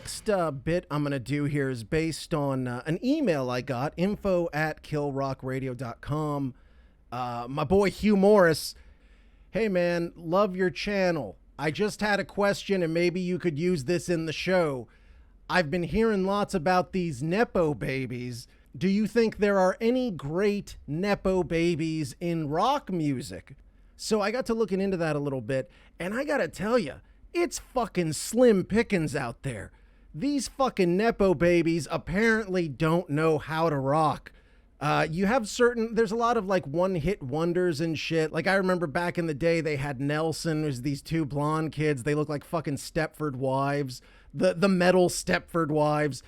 next bit I'm going to do here is based on an email I got, info@killrockradio.com. My boy Hugh Morris. Hey man, love your channel. I just had a question and maybe you could use this in the show. I've been hearing lots about these Nepo Babies. Do you think there are any great Nepo Babies in rock music? So I got to looking into that a little bit, and I gotta tell you, it's fucking slim pickings out there. These fucking Nepo Babies apparently don't know how to rock. You have there's a lot of like one-hit wonders and shit. Like I remember back in the day, they had Nelson, who's these two blonde kids. They look like fucking Stepford Wives, the metal Stepford Wives.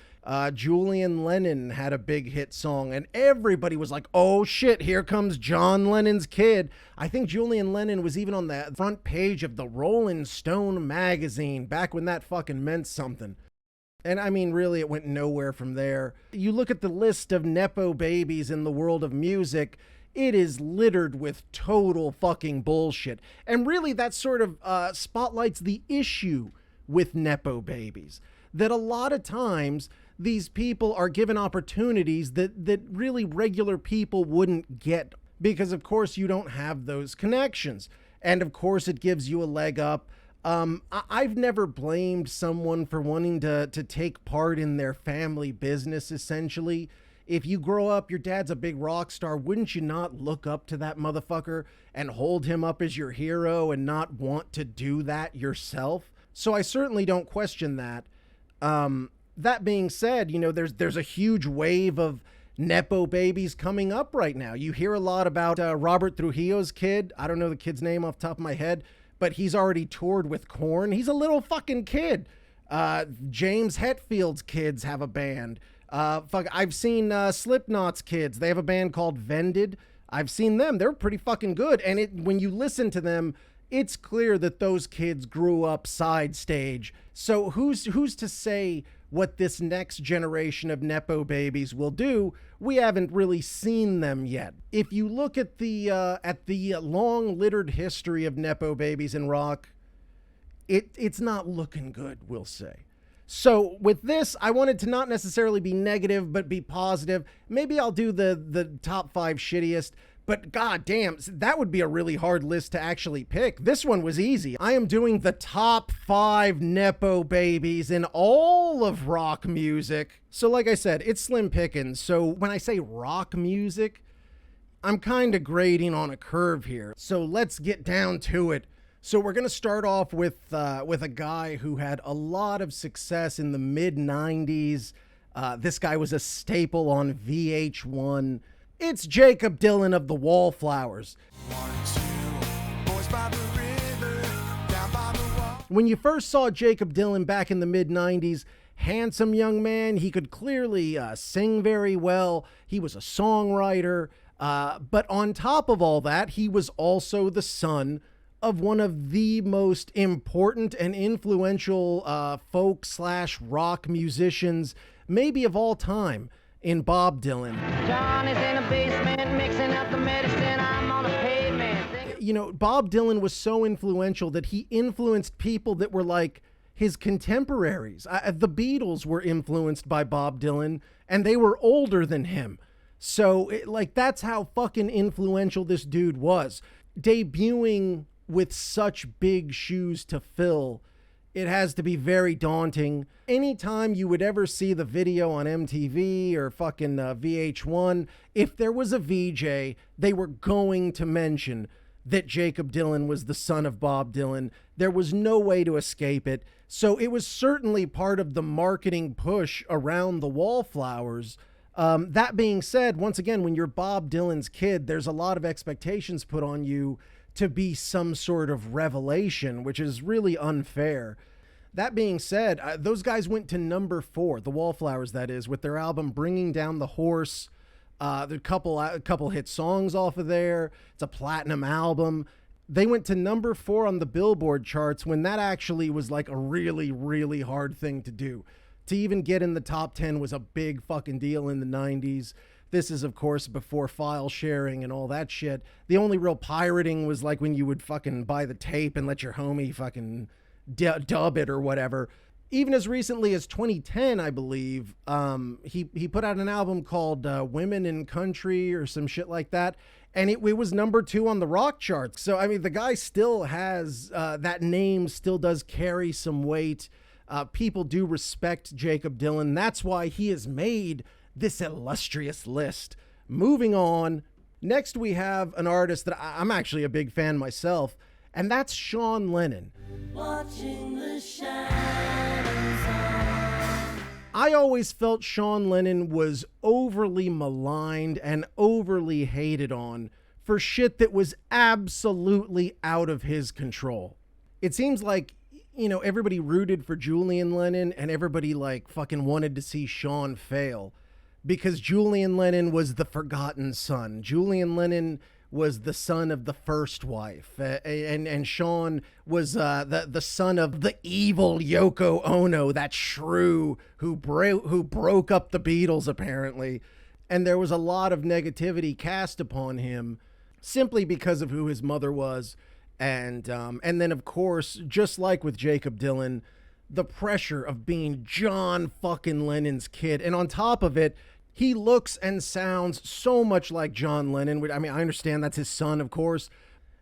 Julian Lennon had a big hit song, and everybody was like, oh shit, here comes John Lennon's kid. I think Julian Lennon was even on the front page of the Rolling Stone magazine back when that fucking meant something. And I mean, really, it went nowhere from there. You look at the list of Nepo Babies in the world of music, it is littered with total fucking bullshit. And really, that sort of spotlights the issue with Nepo Babies. That a lot of times, these people are given opportunities that really regular people wouldn't get. Because, of course, you don't have those connections. And, of course, it gives you a leg up. I've never blamed someone for wanting to take part in their family business, essentially. If you grow up, your dad's a big rock star, wouldn't you not look up to that motherfucker and hold him up as your hero and not want to do that yourself? So I certainly don't question that. That being said, you know, there's a huge wave of Nepo Babies coming up right now. You hear a lot about Robert Trujillo's kid. I don't know the kid's name off the top of my head, but he's already toured with Korn. He's a little fucking kid. James Hetfield's kids have a band. I've seen Slipknot's kids. They have a band called Vended. I've seen them. They're pretty fucking good. And when you listen to them, it's clear that those kids grew up side stage. So who's to say what this next generation of Nepo Babies will do? We haven't really seen them yet. If you look at the long littered history of Nepo Babies in rock, it's not looking good, we'll say. So with this, I wanted to not necessarily be negative, but be positive. Maybe I'll do the top 5 shittiest, but goddamn, that would be a really hard list to actually pick. This one was easy. I am doing the top 5 Nepo Babies in all of rock music. So like I said, it's slim pickings. So when I say rock music, I'm kind of grading on a curve here. So let's get down to it. So we're going to start off with a guy who had a lot of success in the mid-90s. This guy was a staple on VH1. It's Jakob Dylan of the Wallflowers. When you first saw Jakob Dylan back in the mid-90s, handsome young man, he could clearly sing very well. He was a songwriter. But on top of all that, he was also the son of one of the most important and influential folk/rock musicians, maybe of all time, in Bob Dylan. John is in the basement mixing up the medicine. I'm on the pavement. You know, Bob Dylan was so influential that he influenced people that were like his contemporaries. The Beatles were influenced by Bob Dylan, and they were older than him. So, that's how fucking influential this dude was. Debuting with such big shoes to fill, it has to be very daunting. Anytime you would ever see the video on MTV or fucking VH1, if there was a VJ, they were going to mention that Jakob Dylan was the son of Bob Dylan. There was no way to escape it. So it was certainly part of the marketing push around the Wallflowers. That being said, once again, when you're Bob Dylan's kid, there's a lot of expectations put on you to be some sort of revelation, which is really unfair. That being said, those guys went to number 4, the Wallflowers, that is, with their album Bringing Down the Horse. There's a couple hit songs off of there. It's a platinum album. They went to number 4 on the Billboard charts when that actually was like a really, really hard thing to do. To even get in the top 10 was a big fucking deal in the 90s. This is, of course, before file sharing and all that shit. The only real pirating was like when you would fucking buy the tape and let your homie fucking dub it or whatever. Even as recently as 2010, I believe, he put out an album called Women in Country or some shit like that. And it was number 2 on the rock charts. So, I mean, the guy still has, that name still does carry some weight. People do respect Jakob Dylan. That's why he has made this illustrious list. Moving on. Next, we have an artist that I'm actually a big fan myself, and that's Sean Lennon. Watching the shadows on. I always felt Sean Lennon was overly maligned and overly hated on for shit that was absolutely out of his control. It seems like, you know, everybody rooted for Julian Lennon and everybody like fucking wanted to see Sean fail because Julian Lennon was the forgotten son. Julian Lennon was the son of the first wife, and Sean was the son of the evil Yoko Ono, that shrew who broke up the Beatles apparently, and there was a lot of negativity cast upon him simply because of who his mother was, and then of course, just like with Jakob Dylan, the pressure of being John fucking Lennon's kid, and on top of it, he looks and sounds so much like John Lennon. I mean, I understand that's his son, of course.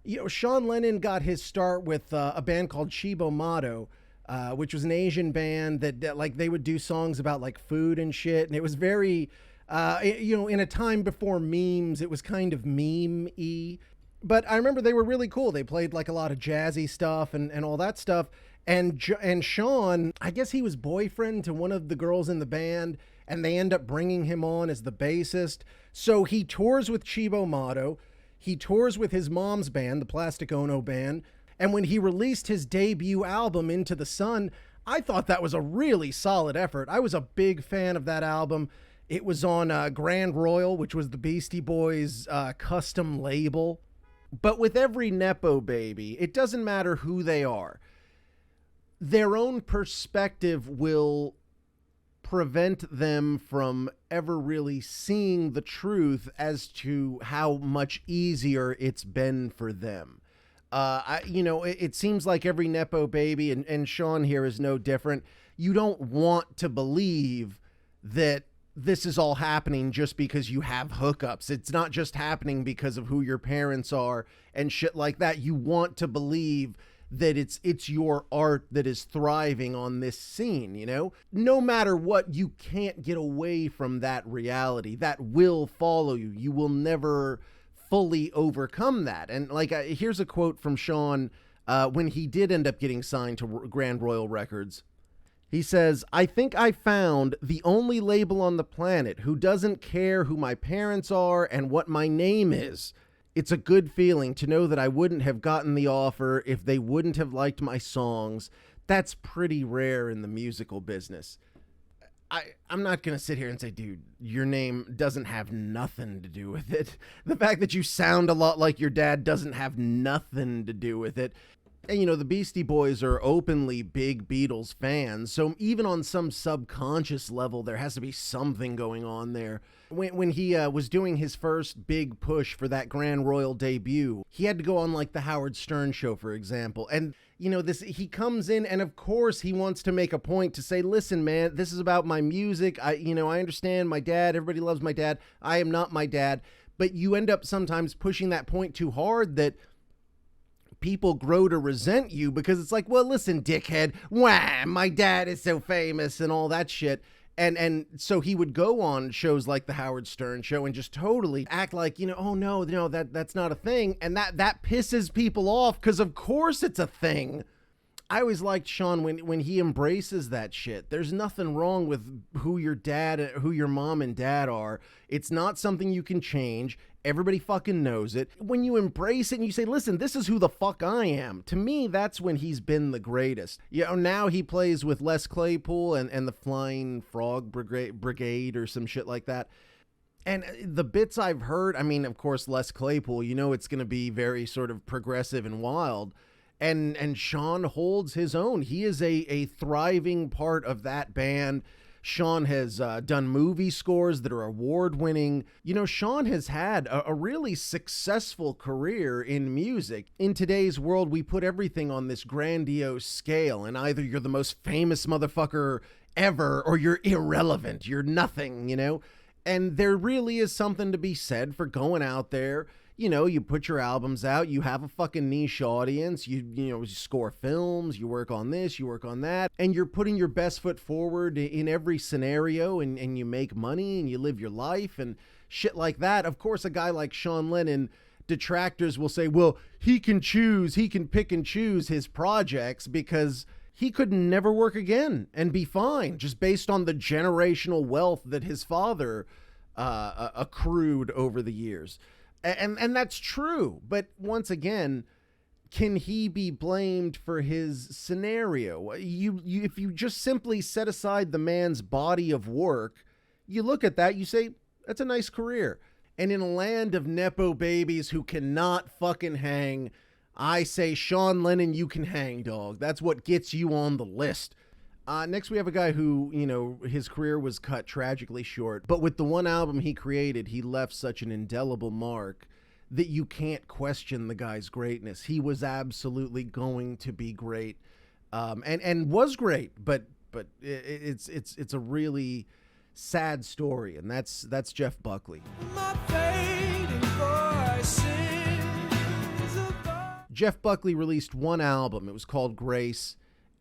You know, Sean Lennon got his start with a band called Chibo Mato, which was an Asian band that like they would do songs about like food and shit. And it was very, you know, in a time before memes, it was kind of meme-y. But I remember they were really cool. They played like a lot of jazzy stuff and all that stuff. And Sean, I guess he was boyfriend to one of the girls in the band, and they end up bringing him on as the bassist. So he tours with Chibo Mato. He tours with his mom's band, the Plastic Ono Band. And when he released his debut album, Into the Sun, I thought that was a really solid effort. I was a big fan of that album. It was on Grand Royal, which was the Beastie Boys' custom label. But with every Nepo baby, it doesn't matter who they are. Their own perspective will prevent them from ever really seeing the truth as to how much easier it's been for them. You know, it seems like every Nepo baby, and Sean here is no different. You don't want to believe that this is all happening just because you have hookups. It's not just happening because of who your parents are and shit like that. You want to believe that it's your art that is thriving on this scene, you know? No matter what, you can't get away from that reality. That will follow you. You will never fully overcome that. And like, here's a quote from Sean when he did end up getting signed to Grand Royal Records. He says, "I think I found the only label on the planet who doesn't care who my parents are and what my name is. It's a good feeling to know that I wouldn't have gotten the offer if they wouldn't have liked my songs. That's pretty rare in the musical business." I'm not going to sit here and say, dude, your name doesn't have nothing to do with it. The fact that you sound a lot like your dad doesn't have nothing to do with it. And, you know, the Beastie Boys are openly big Beatles fans, so even on some subconscious level, there has to be something going on there. When he was doing his first big push for that Grand Royal debut, he had to go on, like, the Howard Stern show, for example, and, you know, he comes in, and of course he wants to make a point to say, listen, man, this is about my music. I understand my dad, everybody loves my dad. I am not my dad, but you end up sometimes pushing that point too hard that people grow to resent you because it's like, well, listen, dickhead, wham, my dad is so famous and all that shit. And so he would go on shows like the Howard Stern show and just totally act like, you know, oh no, that's not a thing. And that pisses people off because of course it's a thing. I always liked Sean when he embraces that shit. There's nothing wrong with who your mom and dad are. It's not something you can change. Everybody fucking knows it. When you embrace it and you say, listen, this is who the fuck I am. To me, that's when he's been the greatest. You know, now he plays with Les Claypool and the Flying Frog Brigade or some shit like that. And the bits I've heard, I mean, of course, Les Claypool, you know, it's going to be very sort of progressive and wild. And Sean holds his own. He is a thriving part of that band. Sean has done movie scores that are award-winning. You know, Sean has had a really successful career in music. In today's world, we put everything on this grandiose scale, and either you're the most famous motherfucker ever or you're irrelevant. You're nothing, you know? And there really is something to be said for going out there. You know, you put your albums out, you have a fucking niche audience, you score films, you work on this, you work on that, and you're putting your best foot forward in every scenario, and you make money and you live your life and shit like that. Of course, a guy like Sean Lennon, detractors will say, well, he can pick and choose his projects because he could never work again and be fine just based on the generational wealth that his father accrued over the years. And that's true. But once again, can he be blamed for his scenario? If you just simply set aside the man's body of work, you look at that, you say, that's a nice career. And in a land of Nepo babies who cannot fucking hang, I say, Sean Lennon, you can hang, dog. That's what gets you on the list. Next, we have a guy who, you know, his career was cut tragically short, but with the one album he created, he left such an indelible mark that you can't question the guy's greatness. He was absolutely going to be great, and was great, but it's a really sad story, and that's Jeff Buckley. Jeff Buckley released one album. It was called Grace.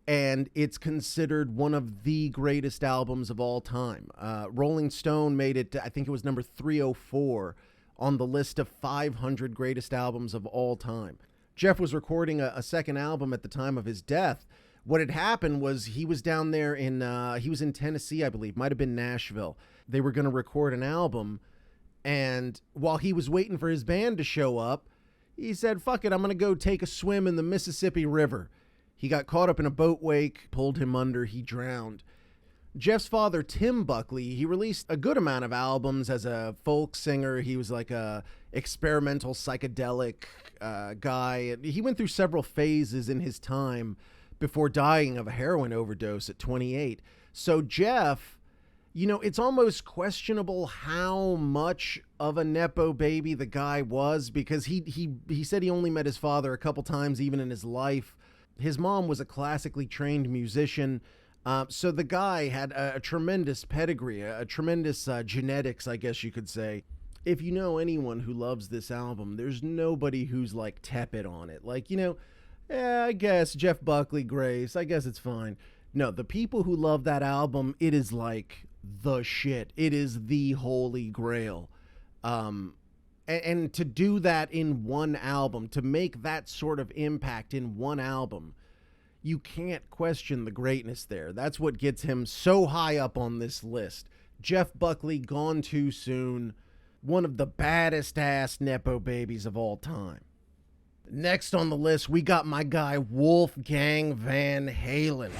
And it's considered one of the greatest albums of all time. Rolling Stone made it, I think it was number 304 on the list of 500 greatest albums of all time. Jeff was recording a second album at the time of his death. What had happened was he was down there he was in Tennessee, I believe, might have been Nashville. They were going to record an album. And while he was waiting for his band to show up, he said, fuck it, I'm going to go take a swim in the Mississippi River. He got caught up in a boat wake, pulled him under, he drowned. Jeff's father, Tim Buckley, he released a good amount of albums as a folk singer. He was like a experimental psychedelic guy. He went through several phases in his time before dying of a heroin overdose at 28. So Jeff, you know, it's almost questionable how much of a Nepo baby the guy was, because he said he only met his father a couple times even in his life. His mom was a classically trained musician, so the guy had a tremendous pedigree, a tremendous genetics, I guess you could say. If you know anyone who loves this album, there's nobody who's like tepid on it. Like, you know, I guess Jeff Buckley, Grace, I guess it's fine. No, the people who love that album, it is like the shit. It is the holy grail. And to do that in one album, to make that sort of impact in one album, you can't question the greatness there. That's what gets him so high up on this list. Jeff Buckley, gone too soon. One of the baddest ass Nepo babies of all time. Next on the list, we got my guy Wolfgang Van Halen.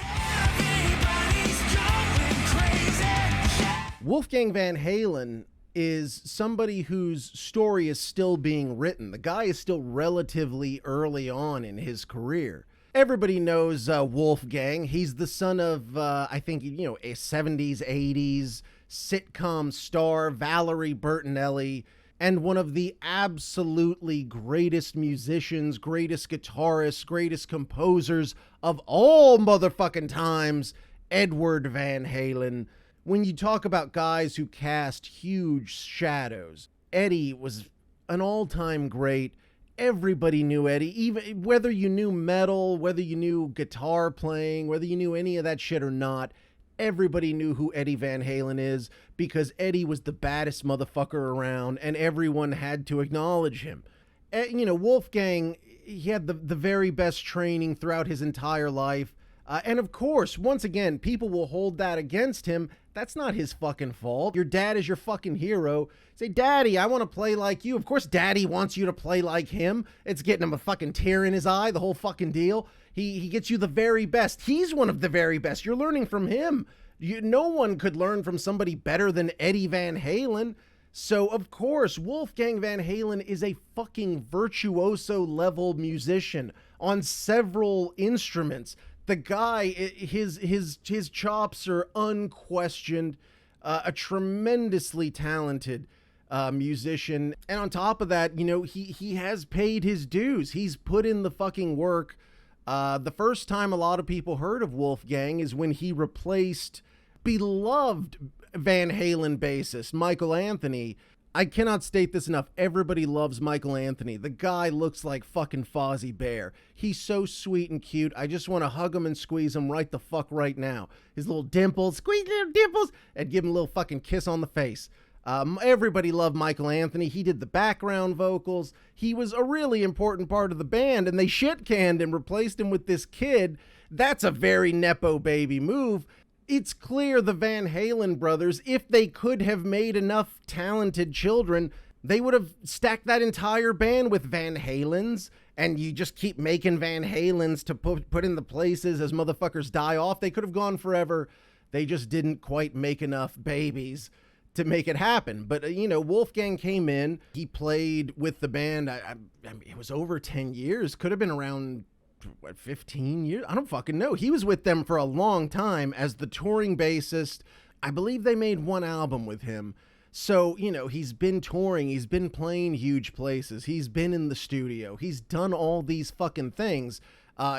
Wolfgang Van Halen is somebody whose story is still being written. The guy is still relatively early on in his career. Everybody knows Wolfgang. He's the son of, I think, you know, a 70s, 80s sitcom star, Valerie Bertinelli, and one of the absolutely greatest musicians, greatest guitarists, greatest composers of all motherfucking times, Edward Van Halen. When you talk about guys who cast huge shadows, Eddie was an all-time great. Everybody knew Eddie, even whether you knew metal, whether you knew guitar playing, whether you knew any of that shit or not, everybody knew who Eddie Van Halen is, because Eddie was the baddest motherfucker around and everyone had to acknowledge him. You know, Wolfgang, he had the very best training throughout his entire life. And of course, once again, people will hold that against him. That's not his fucking fault. Your dad is your fucking hero. Say, Daddy, I want to play like you. Of course, Daddy wants you to play like him. It's getting him a fucking tear in his eye, the whole fucking deal. He gets you the very best. He's one of the very best. You're learning from him. No one could learn from somebody better than Eddie Van Halen. So, of course, Wolfgang Van Halen is a fucking virtuoso level musician on several instruments. The guy, his chops are unquestioned, a tremendously talented musician. And on top of that, you know, he has paid his dues. He's put in the fucking work. The first time a lot of people heard of Wolfgang is when he replaced beloved Van Halen bassist Michael Anthony. I cannot state this enough. Everybody loves Michael Anthony. The guy looks like fucking Fozzie Bear. He's so sweet and cute. I just want to hug him and squeeze him right the fuck right now. His little dimples, squeeze little dimples, and give him a little fucking kiss on the face. Everybody loved Michael Anthony. He did the background vocals. He was a really important part of the band, and they shit-canned and replaced him with this kid. That's a very Nepo Baby move. It's clear the Van Halen brothers, if they could have made enough talented children, they would have stacked that entire band with Van Halens, and you just keep making Van Halens to put in the places as motherfuckers die off. They could have gone forever. They just didn't quite make enough babies to make it happen. But, you know, Wolfgang came in. He played with the band. I mean, it was over 10 years. Could have been around... what, 15 years? I don't fucking know. He was with them for a long time as the touring bassist. I believe they made one album with him. So, you know, he's been touring. He's been playing huge places. He's been in the studio. He's done all these fucking things.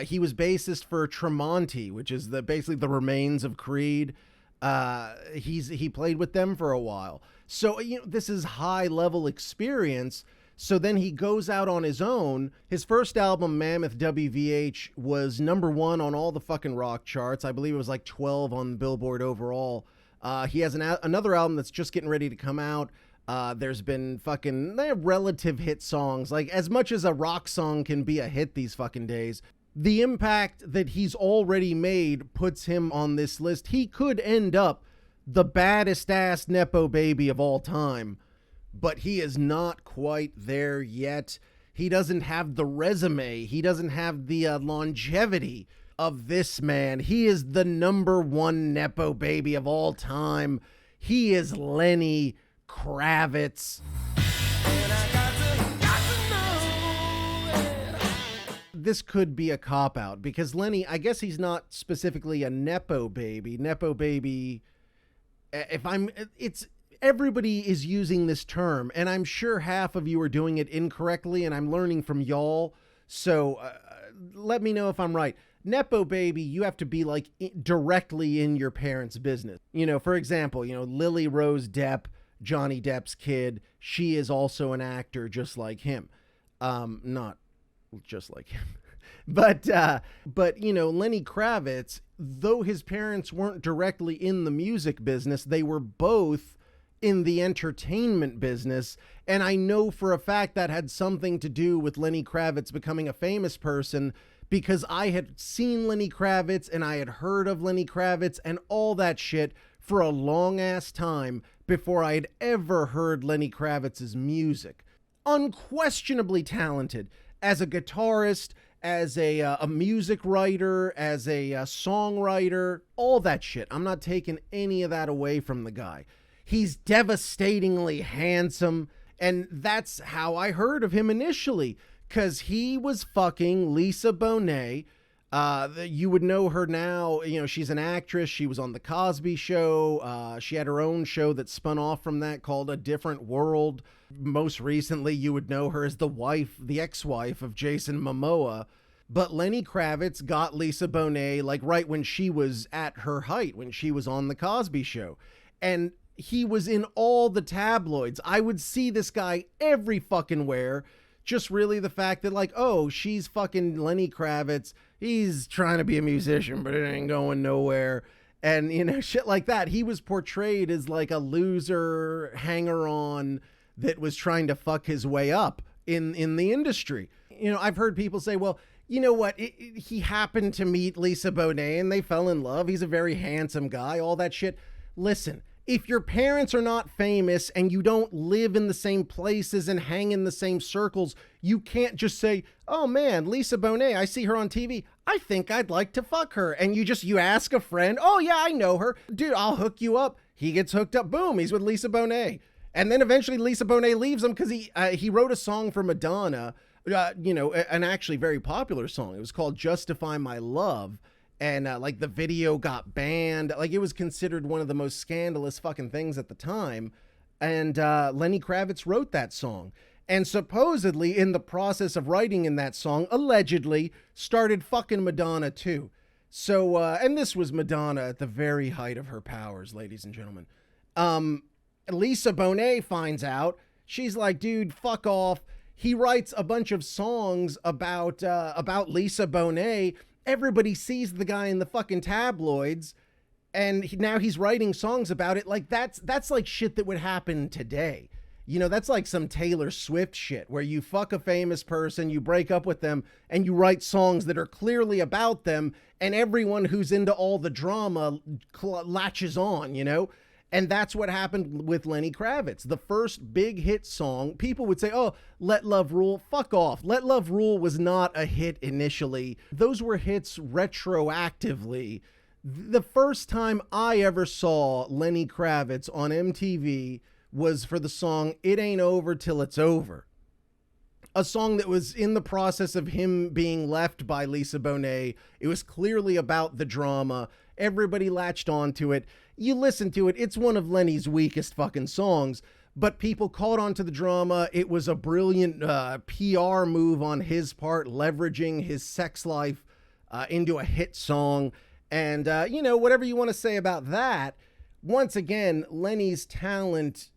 He was bassist for Tremonti, which is basically the remains of Creed. He played with them for a while. So, you know, this is high level experience. So then he goes out on his own. His first album, Mammoth WVH, was #1 on all the fucking rock charts. I believe it was like 12 on Billboard overall. He has another album that's just getting ready to come out. There's been fucking relative hit songs. Like, as much as a rock song can be a hit these fucking days, the impact that he's already made puts him on this list. He could end up the baddest ass Nepo Baby of all time, but he is not quite there yet. He doesn't have the resume. He doesn't have the longevity of this man. He is the #1 Nepo Baby of all time. He is Lenny Kravitz. This could be a cop-out because Lenny, I guess he's not specifically a Nepo Baby. Nepo Baby, everybody is using this term, and I'm sure half of you are doing it incorrectly, and I'm learning from y'all. So let me know if I'm right. Nepo Baby, you have to be like directly in your parents' business. You know, for example, you know, Lily Rose Depp, Johnny Depp's kid, she is also an actor just like him. Not just like him. But you know, Lenny Kravitz, though his parents weren't directly in the music business, they were both in the entertainment business. And I know for a fact that had something to do with Lenny Kravitz becoming a famous person, because I had seen Lenny Kravitz and I had heard of Lenny Kravitz and all that shit for a long ass time before I had ever heard Lenny Kravitz's music. Unquestionably talented as a guitarist, as a music writer, as a songwriter, all that shit. I'm not taking any of that away from the guy. He's devastatingly handsome, and that's how I heard of him initially, because he was fucking Lisa Bonet. You would know her now. You know, she's an actress. She was on The Cosby Show. She had her own show that spun off from that called A Different World. Most recently, you would know her as the ex-wife of Jason Momoa. But Lenny Kravitz got Lisa Bonet like right when she was at her height, when she was on The Cosby Show. And he was in all the tabloids. I would see this guy every fucking where. Just really the fact that, like, oh, she's fucking Lenny Kravitz. He's trying to be a musician, but it ain't going nowhere. And, you know, shit like that. He was portrayed as like a loser hanger-on that was trying to fuck his way up in the industry. You know, I've heard people say, well, you know what? He happened to meet Lisa Bonet and they fell in love. He's a very handsome guy, all that shit. Listen, if your parents are not famous and you don't live in the same places and hang in the same circles, you can't just say, oh man, Lisa Bonet, I see her on TV. I think I'd like to fuck her. And you ask a friend, oh yeah, I know her. Dude, I'll hook you up. He gets hooked up. Boom, he's with Lisa Bonet. And then eventually Lisa Bonet leaves him because he wrote a song for Madonna, you know, an actually very popular song. It was called Justify My Love. And like the video got banned. Like it was considered one of the most scandalous fucking things at the time. And Lenny Kravitz wrote that song. And supposedly in the process of writing in that song, allegedly started fucking Madonna too. So, and this was Madonna at the very height of her powers, ladies and gentlemen. Lisa Bonet finds out. She's like, dude, fuck off. He writes a bunch of songs about Lisa Bonet. Everybody sees the guy in the fucking tabloids, and now he's writing songs about it. Like that's like shit that would happen today. You know, that's like some Taylor Swift shit where you fuck a famous person, you break up with them, and you write songs that are clearly about them, and everyone who's into all the drama latches on, you know? And that's what happened with Lenny Kravitz. The first big hit song, people would say, oh, Let Love Rule. Fuck off. Let Love Rule was not a hit initially. Those were hits retroactively. The first time I ever saw Lenny Kravitz on MTV was for the song It Ain't Over Till It's Over. A song that was in the process of him being left by Lisa Bonet. It was clearly about the drama. Everybody latched onto it. You listen to it, it's one of Lenny's weakest fucking songs, but people caught on to the drama. It was a brilliant PR move on his part, leveraging his sex life into a hit song. And, you know, whatever you want to say about that, once again, Lenny's talent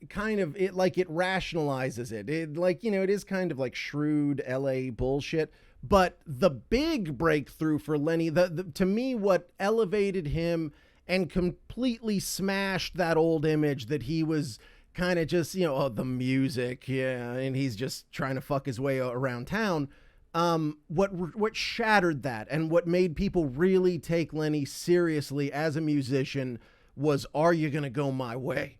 kind of, it rationalizes it. It like, you know, it is kind of like shrewd LA bullshit. But the big breakthrough for Lenny, to me, what elevated him and completely smashed that old image that he was kind of just, you know, oh, the music, yeah, and he's just trying to fuck his way around town. What shattered that and what made people really take Lenny seriously as a musician was Are You Gonna Go My Way?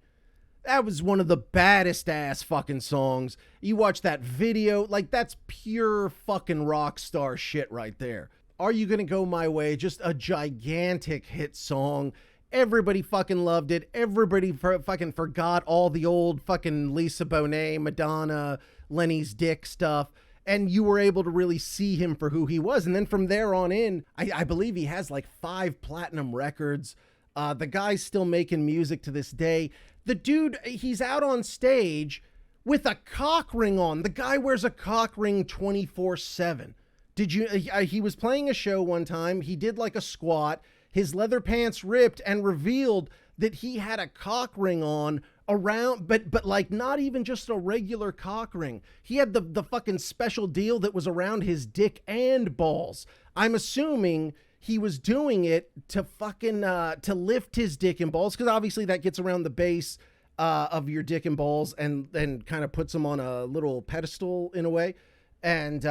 That was one of the baddest ass fucking songs. You watch that video, like that's pure fucking rock star shit right there. Are You Gonna Go My Way? Just a gigantic hit song. Everybody fucking loved it. Everybody fucking forgot all the old fucking Lisa Bonet, Madonna, Lenny's dick stuff. And you were able to really see him for who he was. And then from there on in, I believe he has like 5 platinum records. The guy's still making music to this day. The dude, he's out on stage with a cock ring on. The guy wears a cock ring 24/7. Did you, he was playing a show one time. He did like a squat. His leather pants ripped and revealed that he had a cock ring on around, but like not even just a regular cock ring. He had the fucking special deal that was around his dick and balls. I'm assuming he was doing it to fucking, to lift his dick and balls. Cause obviously that gets around the base, of your dick and balls and kind of puts them on a little pedestal in a way. And,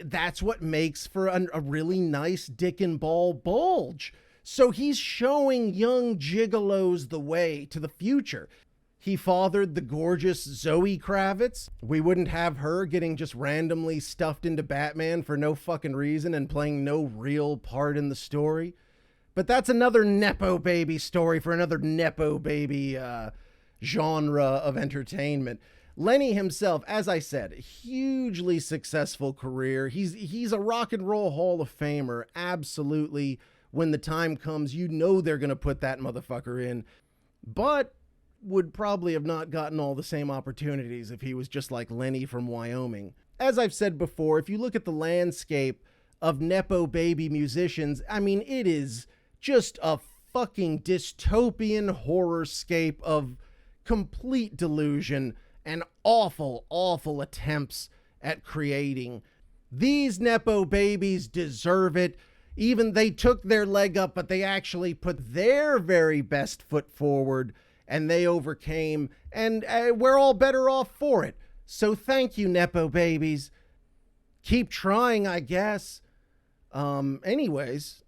that's what makes for a really nice dick and ball bulge. So he's showing young gigolos the way to the future. He fathered the gorgeous Zoe Kravitz. We wouldn't have her getting just randomly stuffed into Batman for no fucking reason and playing no real part in the story. But that's another Nepo Baby story for another Nepo Baby genre of entertainment. Lenny himself, as I said, hugely successful career. He's a rock and roll Hall of Famer. Absolutely. When the time comes, you know they're going to put that motherfucker in. But would probably have not gotten all the same opportunities if he was just like Lenny from Wyoming. As I've said before, if you look at the landscape of Nepo Baby musicians, I mean, it is just a fucking dystopian horrorscape of complete delusion and awful, awful attempts at creating. These Nepo Babies deserve it. Even they took their leg up, but they actually put their very best foot forward and they overcame, and we're all better off for it. So thank you, Nepo Babies. Keep trying, I guess. Anyways,